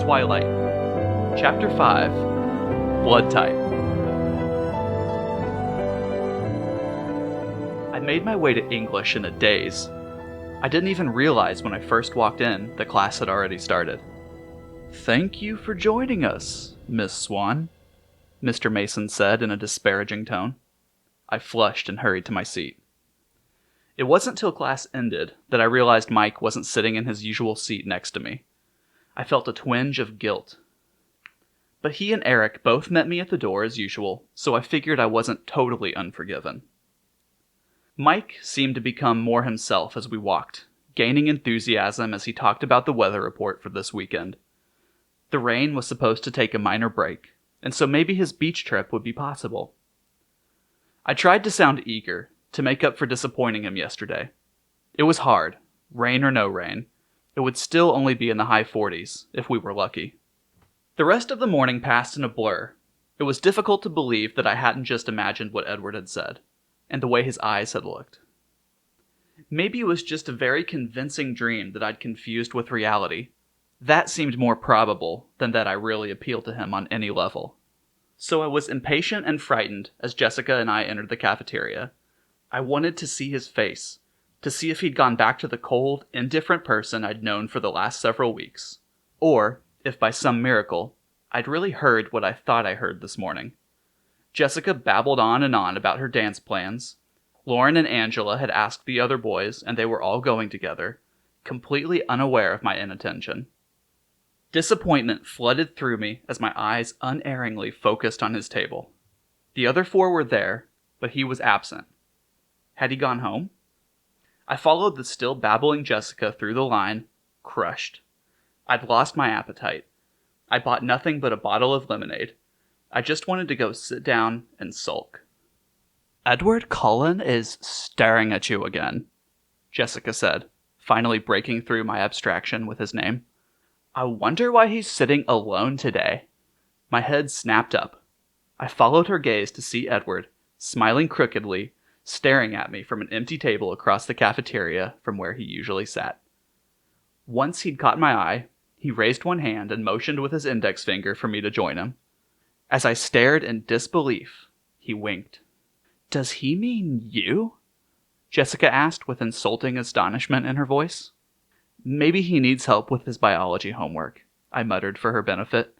Twilight, Chapter 5, Blood Type. I made my way to English in a daze. I didn't even realize when I first walked in that class had already started. "Thank you for joining us, Miss Swan," Mr. Mason said in a disparaging tone. I flushed and hurried to my seat. It wasn't till class ended that I realized Mike wasn't sitting in his usual seat next to me. I felt a twinge of guilt. But he and Eric both met me at the door as usual, so I figured I wasn't totally unforgiven. Mike seemed to become more himself as we walked, gaining enthusiasm as he talked about the weather report for this weekend. The rain was supposed to take a minor break, and so maybe his beach trip would be possible. I tried to sound eager, to make up for disappointing him yesterday. It was hard, rain or no rain. It would still only be in the high 40s, if we were lucky. The rest of the morning passed in a blur. It was difficult to believe that I hadn't just imagined what Edward had said, and the way his eyes had looked. Maybe it was just a very convincing dream that I'd confused with reality. That seemed more probable than that I really appealed to him on any level. So I was impatient and frightened as Jessica and I entered the cafeteria. I wanted to see his face, to see if he'd gone back to the cold, indifferent person I'd known for the last several weeks, or if by some miracle, I'd really heard what I thought I heard this morning. Jessica babbled on and on about her dance plans. Lauren and Angela had asked the other boys, and they were all going together, completely unaware of my inattention. Disappointment flooded through me as my eyes unerringly focused on his table. The other four were there, but he was absent. Had he gone home? I followed the still babbling Jessica through the line, crushed. I'd lost my appetite. I bought nothing but a bottle of lemonade. I just wanted to go sit down and sulk. "Edward Cullen is staring at you again," Jessica said, finally breaking through my abstraction with his name. "I wonder why he's sitting alone today." My head snapped up. I followed her gaze to see Edward, smiling crookedly, staring at me from an empty table across the cafeteria from where he usually sat. Once he'd caught my eye, he raised one hand and motioned with his index finger for me to join him. As I stared in disbelief, he winked. "Does he mean you?" Jessica asked with insulting astonishment in her voice. "Maybe he needs help with his biology homework," I muttered for her benefit.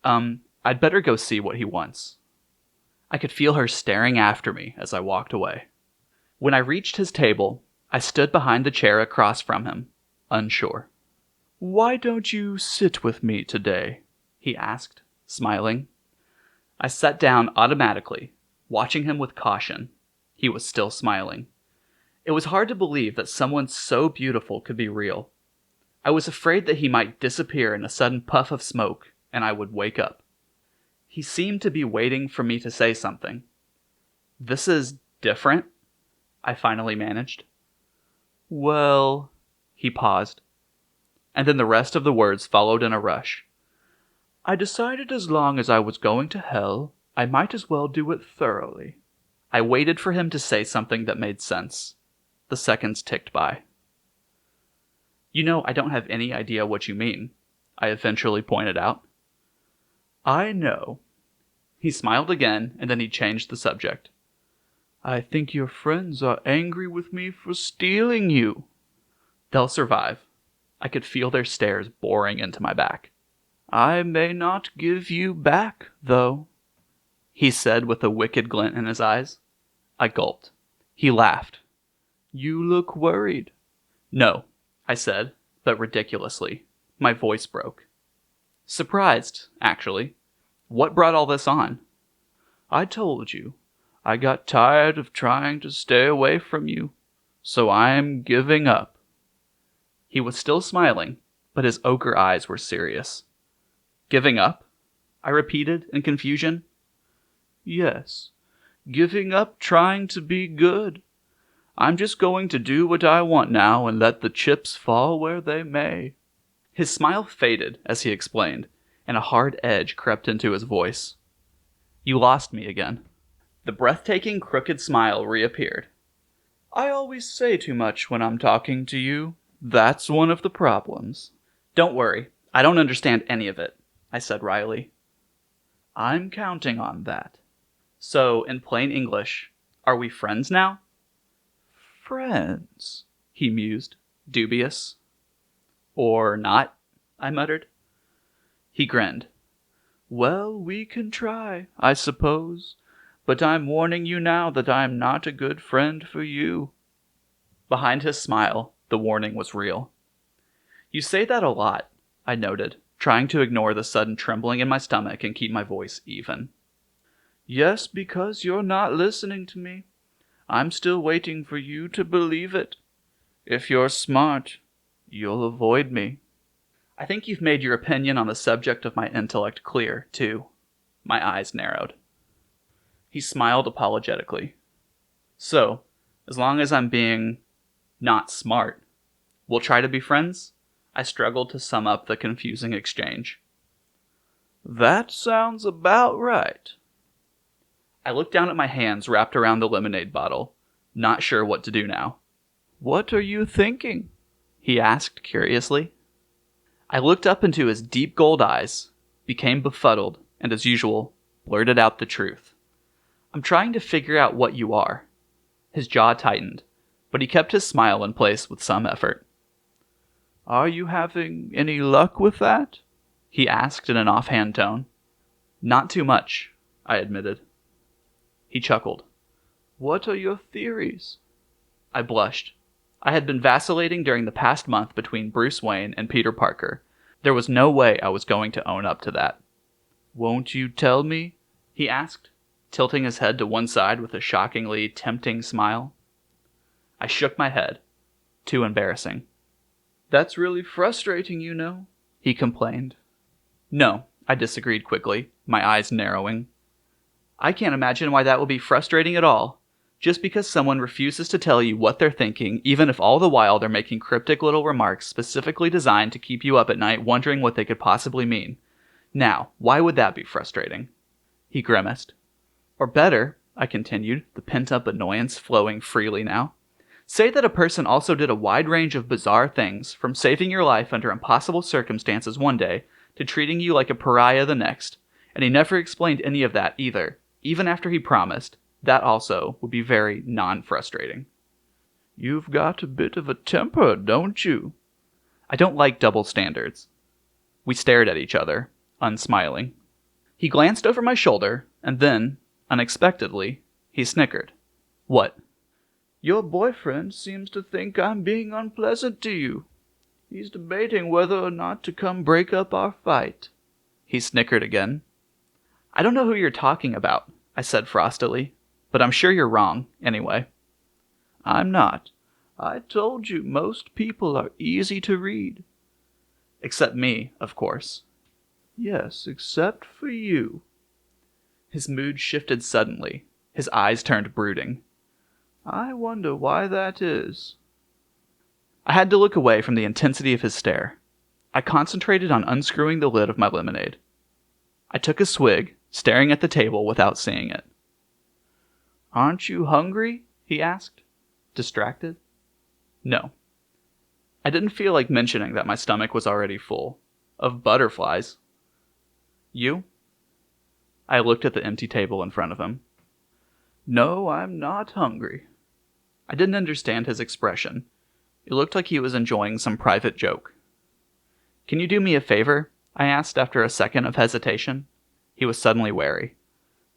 I'd better go see what he wants." I could feel her staring after me as I walked away. When I reached his table, I stood behind the chair across from him, unsure. "Why don't you sit with me today?" he asked, smiling. I sat down automatically, watching him with caution. He was still smiling. It was hard to believe that someone so beautiful could be real. I was afraid that he might disappear in a sudden puff of smoke, and I would wake up. He seemed to be waiting for me to say something. "This is different," I finally managed. "Well," he paused, and then the rest of the words followed in a rush. "I decided as long as I was going to hell, I might as well do it thoroughly." I waited for him to say something that made sense. The seconds ticked by. "You know, I don't have any idea what you mean," I eventually pointed out. "I know." He smiled again, and then he changed the subject. "I think your friends are angry with me for stealing you." "They'll survive." I could feel their stares boring into my back. "I may not give you back, though," he said with a wicked glint in his eyes. I gulped. He laughed. "You look worried." "No," I said, but ridiculously. My voice broke. Surprised, actually. What brought all this on? "I told you. I got tired of trying to stay away from you, so I'm giving up." He was still smiling, but his ochre eyes were serious. "Giving up?" I repeated in confusion. "Yes, giving up trying to be good. I'm just going to do what I want now and let the chips fall where they may." His smile faded as he explained, and a hard edge crept into his voice. "You lost me again." The breathtaking crooked smile reappeared. "I always say too much when I'm talking to you. That's one of the problems." "Don't worry. I don't understand any of it, I said wryly. I'm counting on that. So, in plain English, are we friends now? Friends, he mused, dubious. Or not, I muttered. He grinned. Well, we can try, I suppose, but I'm warning you now that I'm not a good friend for you. Behind his smile, the warning was real. You say that a lot, I noted, trying to ignore the sudden trembling in my stomach and keep my voice even. Yes, because you're not listening to me. I'm still waiting for you to believe it. If you're smart, you'll avoid me. I think you've made your opinion on the subject of my intellect clear, too. My eyes narrowed. He smiled apologetically. So, as long as I'm being not smart, we'll try to be friends? I struggled to sum up the confusing exchange. That sounds about right. I looked down at my hands wrapped around the lemonade bottle, not sure what to do now. What are you thinking? He asked curiously. I looked up into his deep gold eyes, became befuddled, and as usual, blurted out the truth. I'm trying to figure out what you are. His jaw tightened, but he kept his smile in place with some effort. Are you having any luck with that? He asked in an offhand tone. Not too much, I admitted. He chuckled. What are your theories? I blushed. I had been vacillating during the past month between Bruce Wayne and Peter Parker. There was no way I was going to own up to that. Won't you tell me? He asked, tilting his head to one side with a shockingly tempting smile. I shook my head. Too embarrassing. That's really frustrating, you know, he complained. No, I disagreed quickly, my eyes narrowing. I can't imagine why that will be frustrating at all. Just because someone refuses to tell you what they're thinking, even if all the while they're making cryptic little remarks specifically designed to keep you up at night wondering what they could possibly mean. Now, why would that be frustrating? He grimaced. Or better, I continued, the pent-up annoyance flowing freely now. Say that a person also did a wide range of bizarre things, from saving your life under impossible circumstances one day to treating you like a pariah the next, and he never explained any of that either, even after he promised. That also would be very non-frustrating. You've got a bit of a temper, don't you? I don't like double standards. We stared at each other, unsmiling. He glanced over my shoulder, and then, unexpectedly, he snickered. What? Your boyfriend seems to think I'm being unpleasant to you. He's debating whether or not to come break up our fight. He snickered again. I don't know who you're talking about, I said frostily, but I'm sure you're wrong, anyway. I'm not. I told you most people are easy to read. Except me, of course. Yes, except for you. His mood shifted suddenly. His eyes turned brooding. I wonder why that is. I had to look away from the intensity of his stare. I concentrated on unscrewing the lid of my lemonade. I took a swig, staring at the table without seeing it. Aren't you hungry? He asked, distracted. No. I didn't feel like mentioning that my stomach was already full. Of butterflies. You? I looked at the empty table in front of him. No, I'm not hungry. I didn't understand his expression. It looked like he was enjoying some private joke. Can you do me a favor? I asked after a second of hesitation. He was suddenly wary.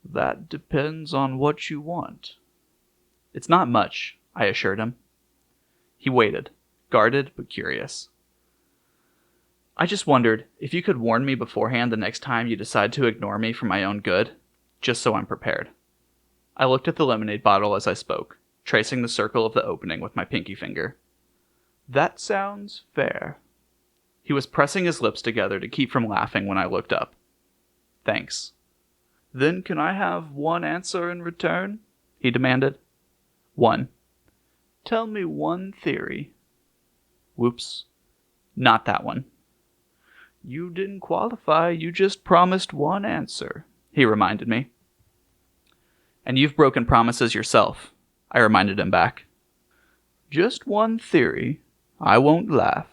That depends on what you want. It's not much, I assured him. He waited, guarded but curious. I just wondered if you could warn me beforehand the next time you decide to ignore me for my own good, just so I'm prepared. I looked at the lemonade bottle as I spoke, tracing the circle of the opening with my pinky finger. That sounds fair. He was pressing his lips together to keep from laughing when I looked up. Thanks. Then can I have one answer in return? He demanded. One. Tell me one theory. Whoops. Not that one. You didn't qualify, you just promised one answer, he reminded me. And you've broken promises yourself, I reminded him back. Just one theory. I won't laugh.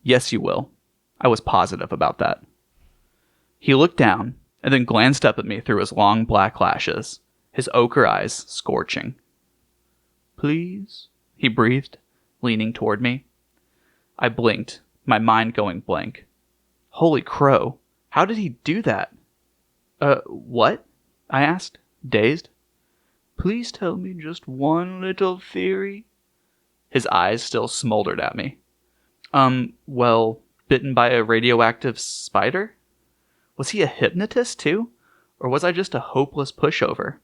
Yes, you will. I was positive about that. He looked down and then glanced up at me through his long black lashes, his ochre eyes scorching. "Please?" he breathed, leaning toward me. I blinked, my mind going blank. Holy crow, how did he do that? What? I asked, dazed. "Please tell me just one little theory." His eyes still smoldered at me. Well, bitten by a radioactive spider? Was he a hypnotist too? Or was I just a hopeless pushover?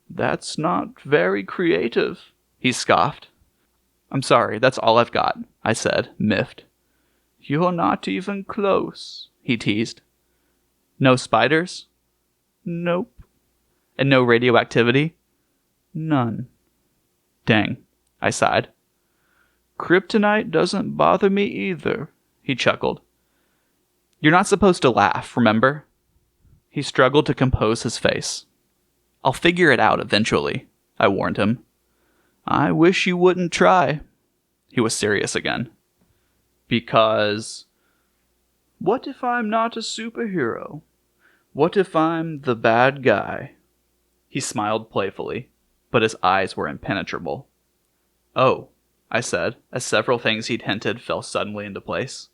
"That's not very creative," he scoffed. "I'm sorry, that's all I've got," I said, miffed. "You're not even close," he teased. "No spiders?" "Nope." "And no radioactivity?" "None." "Dang," I sighed. "Kryptonite doesn't bother me either," he chuckled. "You're not supposed to laugh, remember?" He struggled to compose his face. "I'll figure it out eventually," I warned him. "I wish you wouldn't try." He was serious again. "Because?" "What if I'm not a superhero? What if I'm the bad guy?" He smiled playfully, but his eyes were impenetrable. "Oh," I said, as several things he'd hinted fell suddenly into place.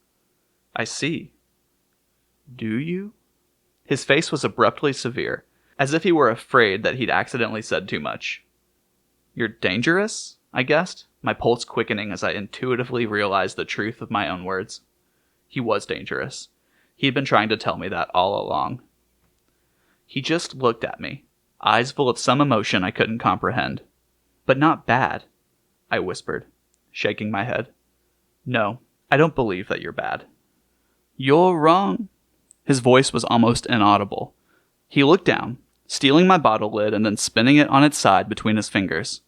"I see." "Do you?" His face was abruptly severe, as if he were afraid that he'd accidentally said too much. "You're dangerous?" I guessed, my pulse quickening as I intuitively realized the truth of my own words. He was dangerous. He'd been trying to tell me that all along. He just looked at me, eyes full of some emotion I couldn't comprehend. "But not bad," I whispered, shaking my head. "No, I don't believe that you're bad." "You're wrong." His voice was almost inaudible. He looked down, stealing my bottle lid and then spinning it on its side between his fingers.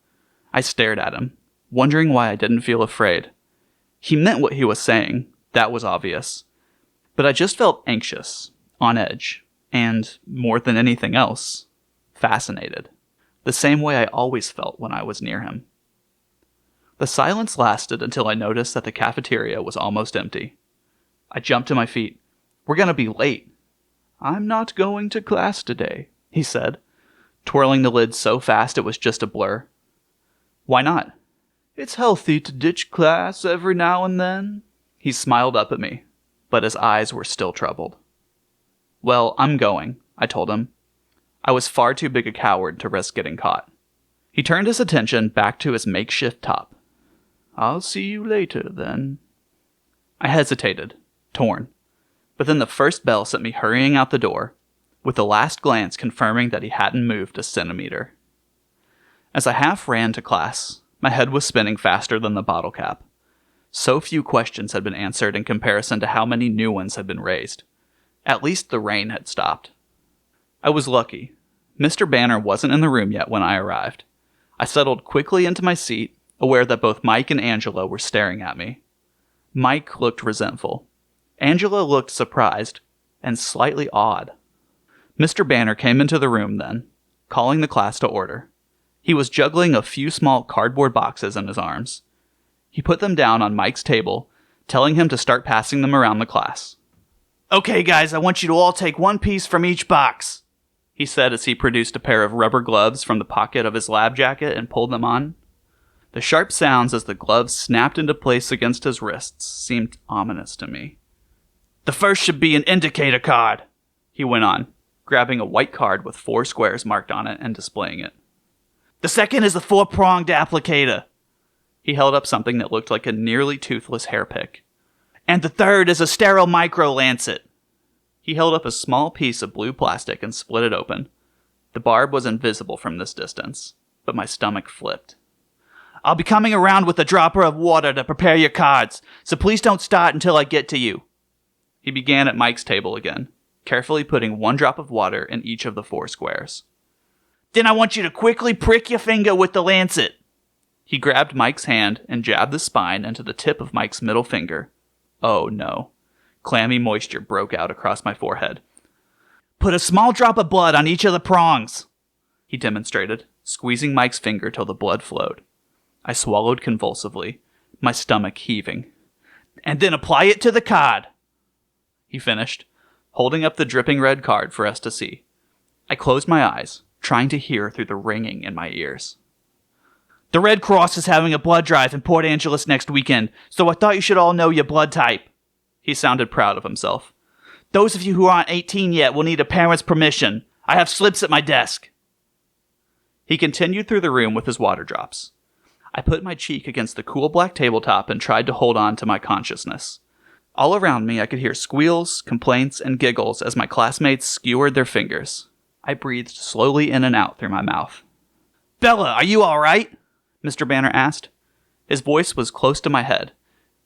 I stared at him, wondering why I didn't feel afraid. He meant what he was saying, that was obvious. But I just felt anxious, on edge, and, more than anything else, fascinated. The same way I always felt when I was near him. The silence lasted until I noticed that the cafeteria was almost empty. I jumped to my feet. "We're gonna be late." "I'm not going to class today," he said, twirling the lid so fast it was just a blur. "Why not?" "It's healthy to ditch class every now and then." He smiled up at me, but his eyes were still troubled. "Well, I'm going," I told him. I was far too big a coward to risk getting caught. He turned his attention back to his makeshift top. "I'll see you later, then." I hesitated, torn. But then the first bell sent me hurrying out the door, with the last glance confirming that he hadn't moved a centimeter. As I half ran to class, my head was spinning faster than the bottle cap. So few questions had been answered in comparison to how many new ones had been raised. At least the rain had stopped. I was lucky. Mr. Banner wasn't in the room yet when I arrived. I settled quickly into my seat, aware that both Mike and Angela were staring at me. Mike looked resentful. Angela looked surprised and slightly awed. Mr. Banner came into the room then, calling the class to order. He was juggling a few small cardboard boxes in his arms. He put them down on Mike's table, telling him to start passing them around the class. "Okay, guys, I want you to all take one piece from each box," he said as he produced a pair of rubber gloves from the pocket of his lab jacket and pulled them on. The sharp sounds as the gloves snapped into place against his wrists seemed ominous to me. "The first should be an indicator card," he went on, grabbing a white card with 4 squares marked on it and displaying it. "The second is the 4-pronged applicator." He held up something that looked like a nearly toothless hair pick. "And the third is a sterile micro-lancet." He held up a small piece of blue plastic and split it open. The barb was invisible from this distance, but my stomach flipped. "I'll be coming around with a dropper of water to prepare your cards, so please don't start until I get to you." He began at Mike's table again, carefully putting 1 drop of water in each of the 4 squares. "Then I want you to quickly prick your finger with the lancet." He grabbed Mike's hand and jabbed the spine into the tip of Mike's middle finger. Oh no. Clammy moisture broke out across my forehead. "Put a small drop of blood on each of the prongs," he demonstrated, squeezing Mike's finger till the blood flowed. I swallowed convulsively, my stomach heaving. "And then apply it to the card." he finished, holding up the dripping red card for us to see. I closed my eyes, trying to hear through the ringing in my ears. The Red Cross is having a blood drive in Port Angeles next weekend, so I thought you should all know your blood type. He sounded proud of himself. Those of you who aren't 18 yet will need a parent's permission. I have slips at my desk. He continued through the room with his water drops. I put my cheek against the cool black tabletop and tried to hold on to my consciousness. All around me I could hear squeals, complaints, and giggles as my classmates skewered their fingers. I breathed slowly in and out through my mouth. Bella, are you all right? Mr. Banner asked. His voice was close to my head,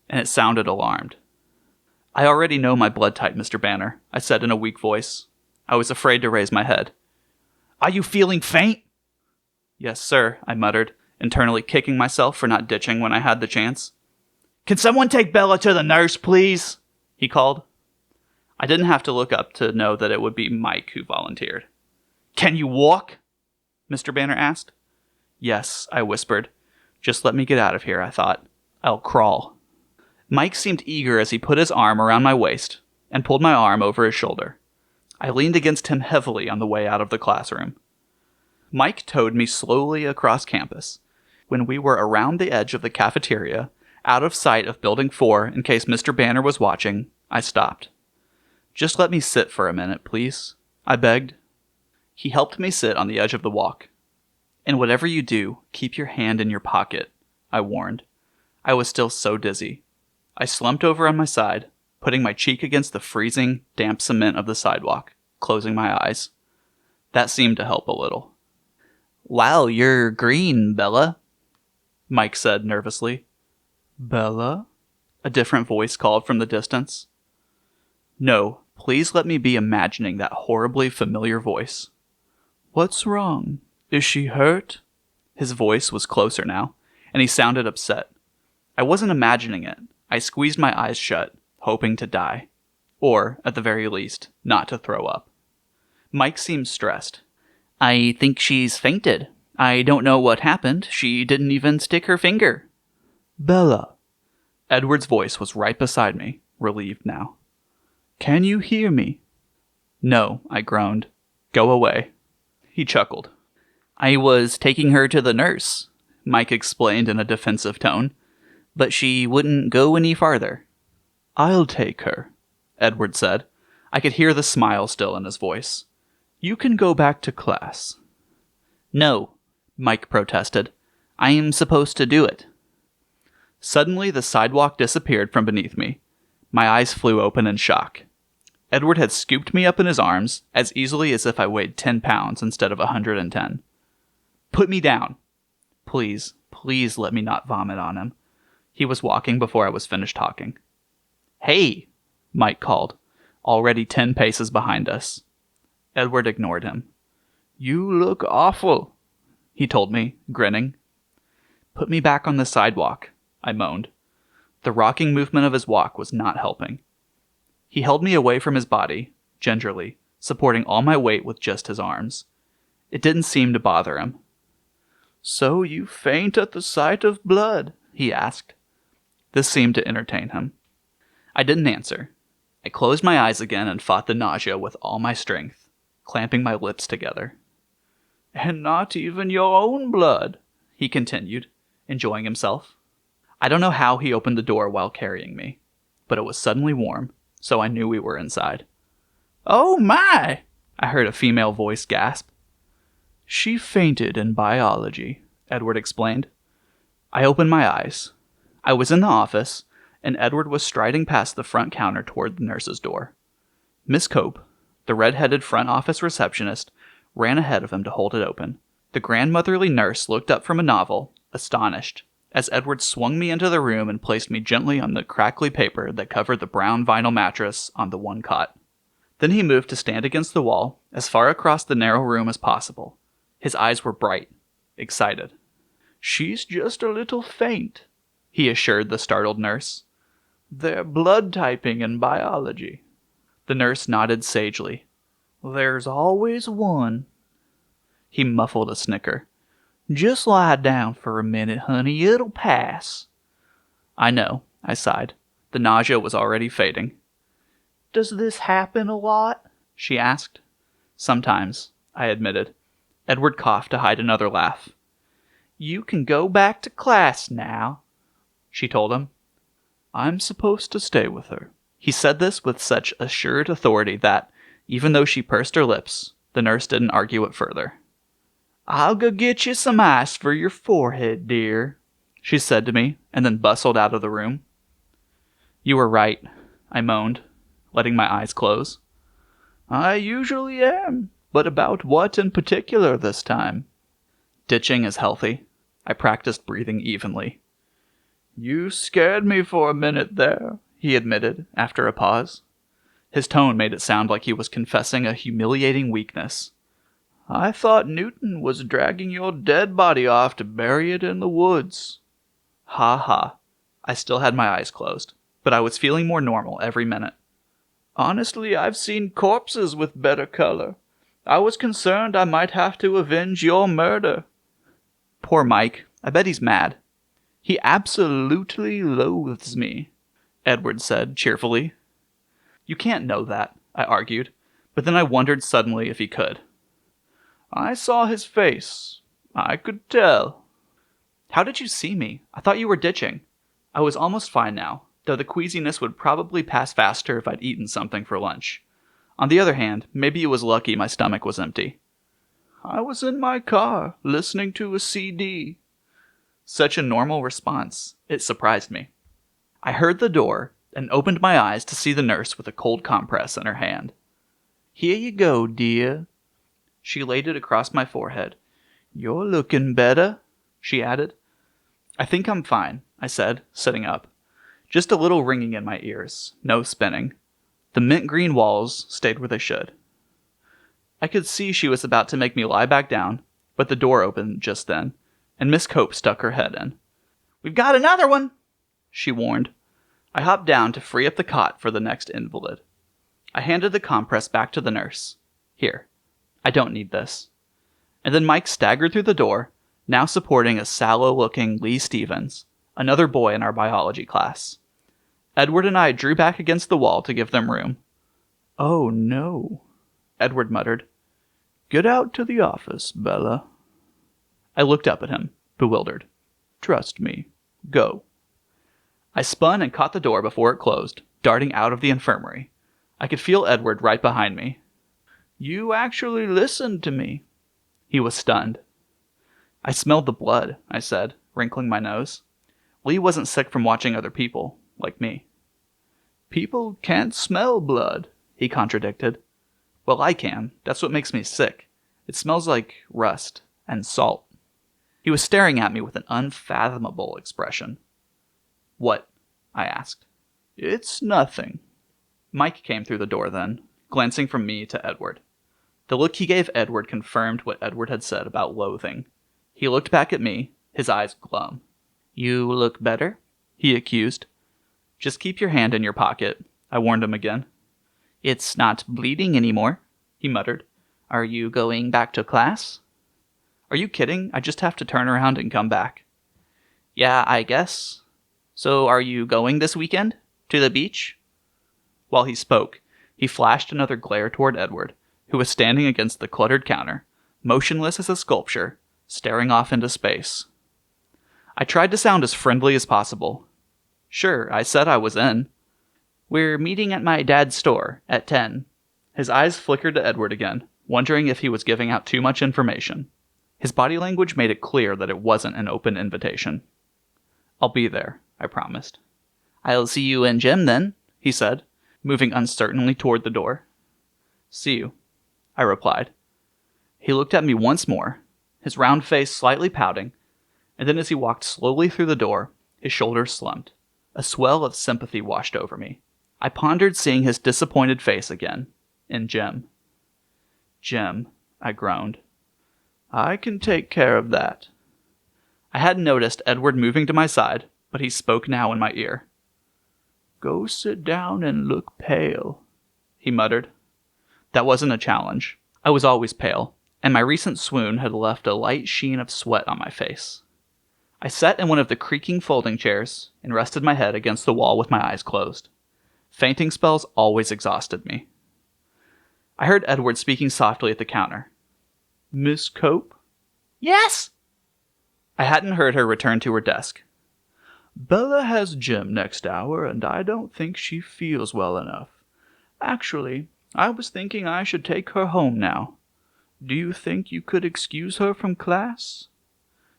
and it sounded alarmed. I already know my blood type, Mr. Banner, I said in a weak voice. I was afraid to raise my head. Are you feeling faint? Yes, sir, I muttered, internally kicking myself for not ditching when I had the chance. Can someone take Bella to the nurse, please? He called. I didn't have to look up to know that it would be Mike who volunteered. Can you walk? Mr. Banner asked. Yes, I whispered. Just let me get out of here, I thought. I'll crawl. Mike seemed eager as he put his arm around my waist and pulled my arm over his shoulder. I leaned against him heavily on the way out of the classroom. Mike towed me slowly across campus. When we were around the edge of the cafeteria, out of sight of Building 4 in case Mr. Banner was watching, I stopped. Just let me sit for a minute, please, I begged. He helped me sit on the edge of the walk. And whatever you do, keep your hand in your pocket, I warned. I was still so dizzy. I slumped over on my side, putting my cheek against the freezing, damp cement of the sidewalk, closing my eyes. That seemed to help a little. Wow, you're green, Bella, Mike said nervously. Bella? A different voice called from the distance. No, please let me be imagining that horribly familiar voice. What's wrong? Is she hurt? His voice was closer now, and he sounded upset. I wasn't imagining it. I squeezed my eyes shut, hoping to die. Or, at the very least, not to throw up. Mike seemed stressed. I think she's fainted. I don't know what happened. She didn't even stick her finger. Bella. Edward's voice was right beside me, relieved now. Can you hear me? No, I groaned. Go away. He chuckled. I was taking her to the nurse, Mike explained in a defensive tone, but she wouldn't go any farther. I'll take her, Edward said. I could hear the smile still in his voice. You can go back to class. No, Mike protested. I am supposed to do it. Suddenly, the sidewalk disappeared from beneath me. My eyes flew open in shock. Edward had scooped me up in his arms as easily as if I weighed 10 pounds instead of 110. Put me down. Please, please let me not vomit on him. He was walking before I was finished talking. Hey, Mike called, already 10 paces behind us. Edward ignored him. You look awful, he told me, grinning. Put me back on the sidewalk, I moaned. The rocking movement of his walk was not helping. He held me away from his body, gingerly, supporting all my weight with just his arms. It didn't seem to bother him. So you faint at the sight of blood, he asked. This seemed to entertain him. I didn't answer. I closed my eyes again and fought the nausea with all my strength, clamping my lips together. And not even your own blood, he continued, enjoying himself. I don't know how he opened the door while carrying me, but it was suddenly warm, so I knew we were inside. Oh my! I heard a female voice gasp. She fainted in biology, Edward explained. I opened my eyes. I was in the office, and Edward was striding past the front counter toward the nurse's door. Miss Cope, the red-headed front office receptionist, ran ahead of him to hold it open. The grandmotherly nurse looked up from a novel, astonished, as Edward swung me into the room and placed me gently on the crackly paper that covered the brown vinyl mattress on the one cot. Then he moved to stand against the wall, as far across the narrow room as possible. His eyes were bright, excited. She's just a little faint, he assured the startled nurse. They're blood typing in biology. The nurse nodded sagely. There's always one. He muffled a snicker. Just lie down for a minute, honey. It'll pass. I know, I sighed. The nausea was already fading. Does this happen a lot? She asked. Sometimes, I admitted. Edward coughed to hide another laugh. You can go back to class now, she told him. I'm supposed to stay with her. He said this with such assured authority that, even though she pursed her lips, the nurse didn't argue it further. I'll go get you some ice for your forehead, dear, she said to me, and then bustled out of the room. You were right, I moaned, letting my eyes close. I usually am, but about what in particular this time? Ditching is healthy. I practiced breathing evenly. You scared me for a minute there, he admitted, after a pause. His tone made it sound like he was confessing a humiliating weakness. I thought Newton was dragging your dead body off to bury it in the woods. Ha ha. I still had my eyes closed, but I was feeling more normal every minute. Honestly, I've seen corpses with better color. I was concerned I might have to avenge your murder. Poor Mike. I bet he's mad. He absolutely loathes me, Edward said cheerfully. You can't know that, I argued, but then I wondered suddenly if he could. I saw his face. I could tell. How did you see me? I thought you were ditching. I was almost fine now, though the queasiness would probably pass faster if I'd eaten something for lunch. On the other hand, maybe it was lucky my stomach was empty. I was in my car, listening to a CD. Such a normal response. It surprised me. I heard the door and opened my eyes to see the nurse with a cold compress in her hand. Here you go, dear. She laid it across my forehead. You're looking better, she added. I think I'm fine, I said, sitting up. Just a little ringing in my ears, no spinning. The mint green walls stayed where they should. I could see she was about to make me lie back down, but the door opened just then, and Miss Cope stuck her head in. We've got another one, she warned. I hopped down to free up the cot for the next invalid. I handed the compress back to the nurse. Here, I don't need this. And then Mike staggered through the door, now supporting a sallow-looking Lee Stevens, another boy in our biology class. Edward and I drew back against the wall to give them room. Oh no, Edward muttered. Get out to the office, Bella. I looked up at him, bewildered. Trust me. Go. I spun and caught the door before it closed, darting out of the infirmary. I could feel Edward right behind me. You actually listened to me. He was stunned. I smelled the blood, I said, wrinkling my nose. Lee wasn't sick from watching other people, like me. People can't smell blood, he contradicted. Well, I can. That's what makes me sick. It smells like rust and salt. He was staring at me with an unfathomable expression. What? I asked. It's nothing. Mike came through the door then, glancing from me to Edward. The look he gave Edward confirmed what Edward had said about loathing. He looked back at me, his eyes glum. You look better, he accused. Just keep your hand in your pocket, I warned him again. It's not bleeding anymore, he muttered. Are you going back to class? Are you kidding? I just have to turn around and come back. Yeah, I guess. So are you going this weekend? To the beach? While he spoke, he flashed another glare toward Edward, who was standing against the cluttered counter, motionless as a sculpture, staring off into space. I tried to sound as friendly as possible. Sure, I said I was in. We're meeting at my dad's store at 10. His eyes flickered to Edward again, wondering if he was giving out too much information. His body language made it clear that it wasn't an open invitation. I'll be there, I promised. I'll see you in gym then, he said, moving uncertainly toward the door. See you, I replied. He looked at me once more, his round face slightly pouting, and then as he walked slowly through the door, his shoulders slumped. A swell of sympathy washed over me. I pondered seeing his disappointed face again, in gym. Jim, I groaned. I can take care of that. I hadn't noticed Edward moving to my side, but he spoke now in my ear. Go sit down and look pale, he muttered. That wasn't a challenge. I was always pale, and my recent swoon had left a light sheen of sweat on my face. I sat in one of the creaking folding chairs and rested my head against the wall with my eyes closed. Fainting spells always exhausted me. I heard Edward speaking softly at the counter. Miss Cope? Yes? I hadn't heard her return to her desk. Bella has gym next hour, and I don't think she feels well enough. Actually, I was thinking I should take her home now. Do you think you could excuse her from class?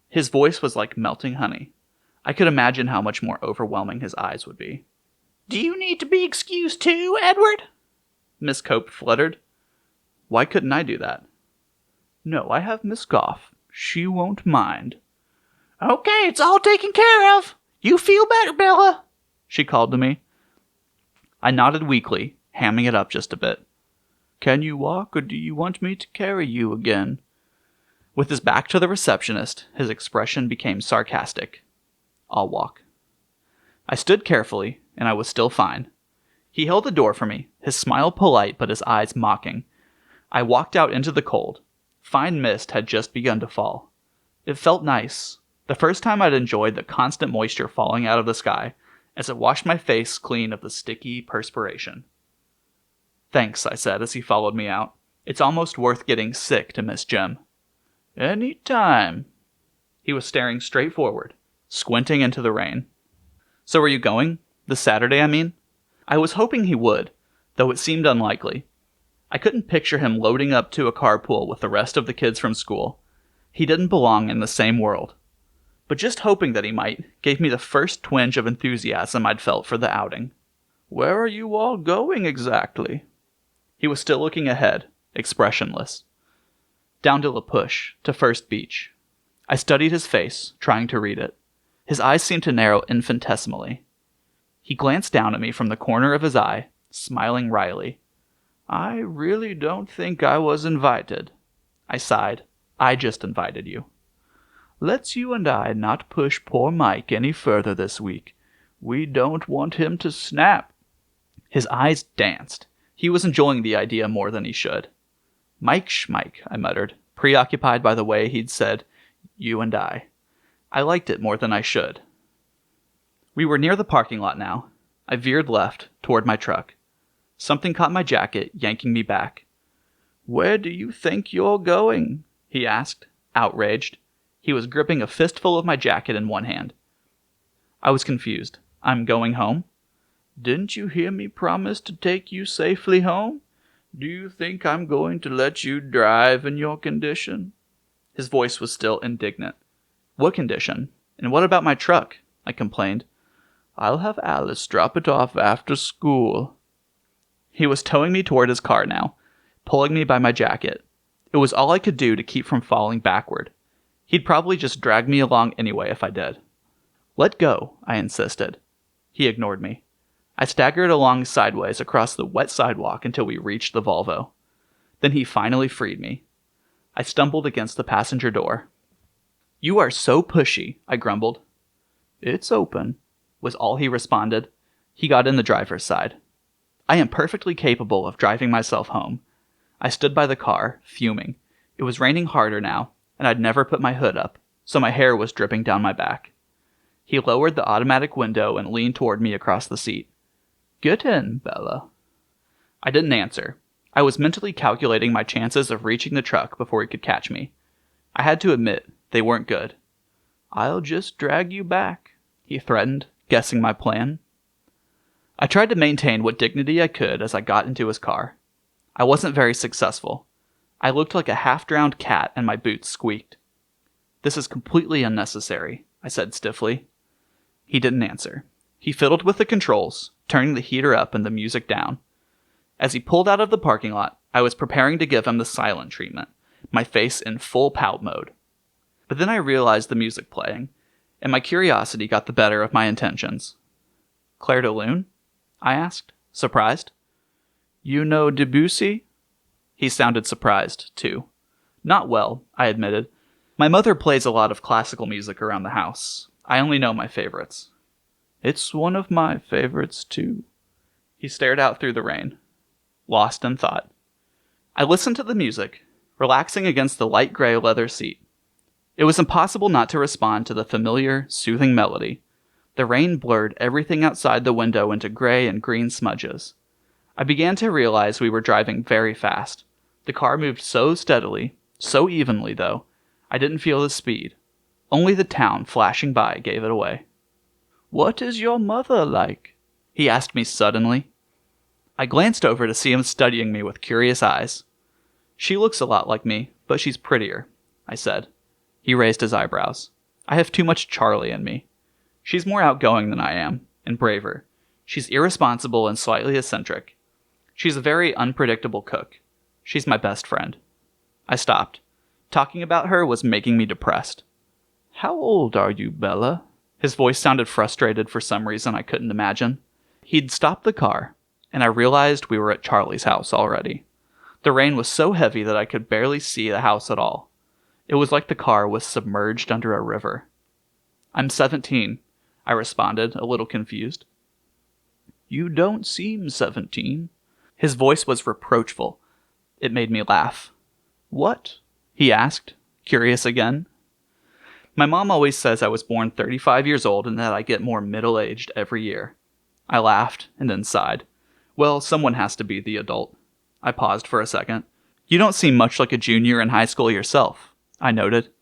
His voice was like melting honey. I could imagine how much more overwhelming his eyes would be. Do you need to be excused too, Edward? Miss Cope fluttered. Why couldn't I do that? No, I have Miss Goff. She won't mind. Okay, it's all taken care of. You feel better, Bella, she called to me. I nodded weakly, hamming it up just a bit. Can you walk, or do you want me to carry you again? With his back to the receptionist, his expression became sarcastic. I'll walk. I stood carefully, and I was still fine. He held the door for me, his smile polite but his eyes mocking. I walked out into the cold. Fine mist had just begun to fall. It felt nice. The first time I'd enjoyed the constant moisture falling out of the sky as it washed my face clean of the sticky perspiration. Thanks, I said as he followed me out. It's almost worth getting sick to miss Jim. Any time. He was staring straight forward, squinting into the rain. So are you going? This Saturday, I mean? I was hoping he would, though it seemed unlikely. I couldn't picture him loading up to a carpool with the rest of the kids from school. He didn't belong in the same world. But just hoping that he might gave me the first twinge of enthusiasm I'd felt for the outing. Where are you all going exactly? He was still looking ahead, expressionless. Down to La Push, to First Beach. I studied his face, trying to read it. His eyes seemed to narrow infinitesimally. He glanced down at me from the corner of his eye, smiling wryly. I really don't think I was invited. I sighed. I just invited you. Let's you and I not push poor Mike any further this week. We don't want him to snap. His eyes danced. He was enjoying the idea more than he should. Mike schmike, I muttered, preoccupied by the way he'd said, you and I. I liked it more than I should. We were near the parking lot now. I veered left, toward my truck. Something caught my jacket, yanking me back. Where do you think you're going? He asked, outraged. He was gripping a fistful of my jacket in one hand. I was confused. I'm going home? Didn't you hear me promise to take you safely home? Do you think I'm going to let you drive in your condition? His voice was still indignant. What condition? And what about my truck? I complained. I'll have Alice drop it off after school. He was towing me toward his car now, pulling me by my jacket. It was all I could do to keep from falling backward. He'd probably just drag me along anyway if I did. Let go, I insisted. He ignored me. I staggered along sideways across the wet sidewalk until we reached the Volvo. Then he finally freed me. I stumbled against the passenger door. You are so pushy, I grumbled. It's open, was all he responded. He got in the driver's side. I am perfectly capable of driving myself home. I stood by the car, fuming. It was raining harder now, and I'd never put my hood up, so my hair was dripping down my back. He lowered the automatic window and leaned toward me across the seat. Get in, Bella. I didn't answer. I was mentally calculating my chances of reaching the truck before he could catch me. I had to admit, they weren't good. I'll just drag you back, he threatened, guessing my plan. I tried to maintain what dignity I could as I got into his car. I wasn't very successful. I looked like a half-drowned cat and my boots squeaked. This is completely unnecessary, I said stiffly. He didn't answer. He fiddled with the controls, turning the heater up and the music down. As he pulled out of the parking lot, I was preparing to give him the silent treatment, my face in full pout mode. But then I realized the music playing, and my curiosity got the better of my intentions. Clair de Lune? I asked, surprised. You know Debussy? He sounded surprised, too. Not well, I admitted. My mother plays a lot of classical music around the house. I only know my favorites. It's one of my favorites, too. He stared out through the rain, lost in thought. I listened to the music, relaxing against the light gray leather seat. It was impossible not to respond to the familiar, soothing melody. The rain blurred everything outside the window into gray and green smudges. I began to realize we were driving very fast. The car moved so steadily, so evenly though, I didn't feel the speed. Only the town flashing by gave it away. "What is your mother like?" he asked me suddenly. I glanced over to see him studying me with curious eyes. "She looks a lot like me, but she's prettier," I said. He raised his eyebrows. "I have too much Charlie in me. She's more outgoing than I am, and braver. She's irresponsible and slightly eccentric. She's a very unpredictable cook. She's my best friend." I stopped. Talking about her was making me depressed. "How old are you, Bella?" His voice sounded frustrated for some reason I couldn't imagine. He'd stopped the car, and I realized we were at Charlie's house already. The rain was so heavy that I could barely see the house at all. It was like the car was submerged under a river. "I'm 17, I responded, a little confused. "You don't seem 17. His voice was reproachful. It made me laugh. "What?" he asked, curious again. "My mom always says I was born 35 years old and that I get more middle-aged every year." I laughed and then sighed. Well, someone has to be the adult. I paused for a second. "You don't seem much like a junior in high school yourself," I noted.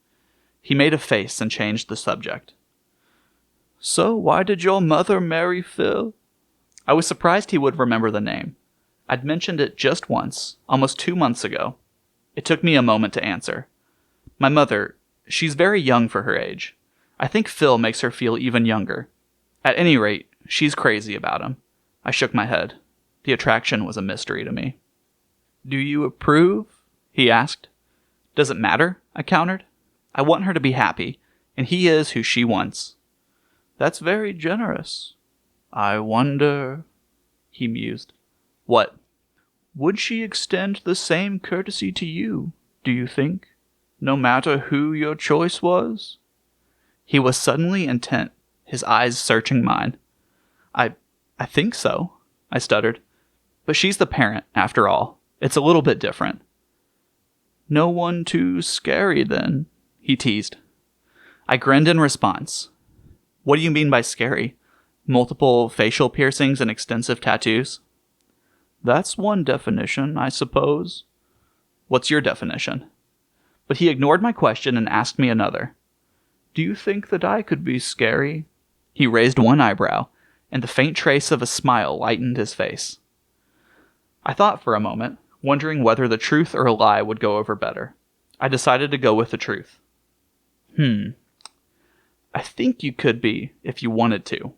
He made a face and changed the subject. "So why did your mother marry Phil?" I was surprised he would remember the name. I'd mentioned it just once, almost 2 months ago. It took me a moment to answer. "My mother, she's very young for her age. I think Phil makes her feel even younger. At any rate, she's crazy about him." I shook my head. The attraction was a mystery to me. "Do you approve?" he asked. "Does it matter?" I countered. "I want her to be happy, and he is who she wants." "That's very generous. I wonder," he mused. "What?" "Would she extend the same courtesy to you, do you think, no matter who your choice was?" He was suddenly intent, his eyes searching mine. I think so," I stuttered. "But she's the parent, after all. It's a little bit different." "No one too scary, then," he teased. I grinned in response. "What do you mean by scary? Multiple facial piercings and extensive tattoos?" "That's one definition, I suppose." "What's your definition?" But he ignored my question and asked me another. "Do you think that I could be scary?" He raised one eyebrow, and the faint trace of a smile lightened his face. I thought for a moment, wondering whether the truth or a lie would go over better. I decided to go with the truth. "I think you could be, if you wanted to."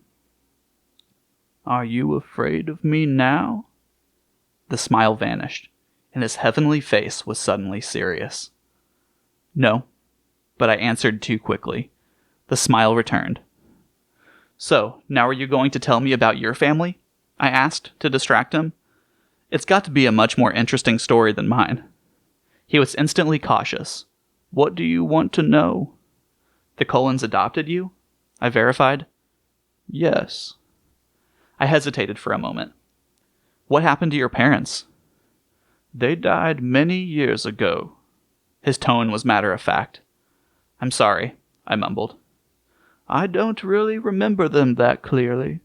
"Are you afraid of me now?" The smile vanished, and his heavenly face was suddenly serious. "No," but I answered too quickly. The smile returned. "So, now are you going to tell me about your family?" I asked, to distract him. "It's got to be a much more interesting story than mine." He was instantly cautious. "What do you want to know?" "The Cullens adopted you?" I verified. "Yes." I hesitated for a moment. "What happened to your parents?" "They died many years ago." His tone was matter-of-fact. "I'm sorry," I mumbled. "I don't really remember them that clearly.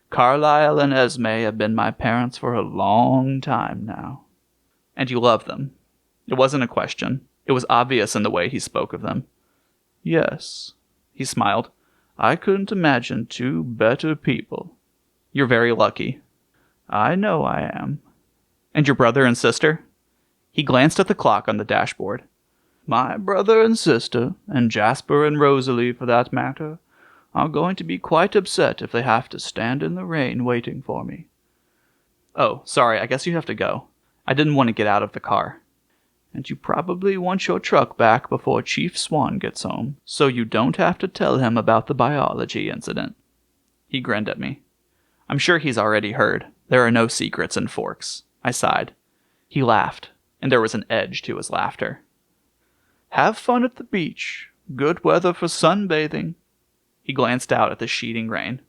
Carlisle and Esme have been my parents for a long time now." "And you love them?" It wasn't a question. It was obvious in the way he spoke of them. "Yes." He smiled. "I couldn't imagine two better people." "You're very lucky." "I know I am." "And your brother and sister?" He glanced at the clock on the dashboard. "My brother and sister, and Jasper and Rosalie for that matter, are going to be quite upset if they have to stand in the rain waiting for me." "Oh, sorry, I guess you have to go. I didn't want to get out of the car." "And you probably want your truck back before Chief Swan gets home, so you don't have to tell him about the biology incident." He grinned at me. "I'm sure he's already heard. There are no secrets in Forks." I sighed. He laughed, and there was an edge to his laughter. "Have fun at the beach. Good weather for sunbathing." He glanced out at the sheeting rain.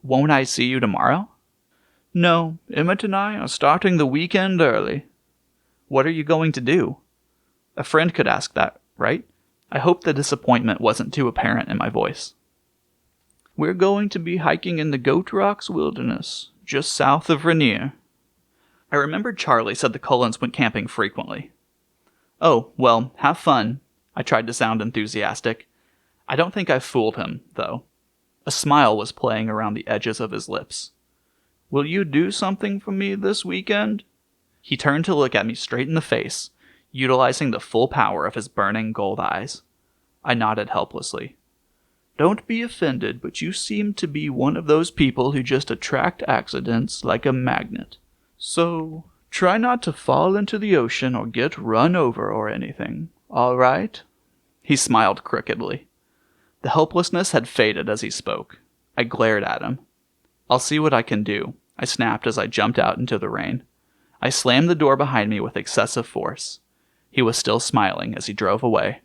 "Won't I see you tomorrow?" "No, Emmett and I are starting the weekend early." "What are you going to do?" A friend could ask that, right? I hoped the disappointment wasn't too apparent in my voice. We're going to be hiking in the Goat Rocks Wilderness, just south of Rainier. I remembered Charlie said the Cullens went camping frequently. Oh, well, have fun. I tried to sound enthusiastic. I don't think I fooled him, though. A smile was playing around the edges of his lips. Will you do something for me this weekend? He turned to look at me straight in the face, utilizing the full power of his burning gold eyes. I nodded helplessly. Don't be offended, but you seem to be one of those people who just attract accidents like a magnet. So, try not to fall into the ocean or get run over or anything, all right? He smiled crookedly. The helplessness had faded as he spoke. I glared at him. I'll see what I can do, I snapped as I jumped out into the rain. I slammed the door behind me with excessive force. He was still smiling as he drove away.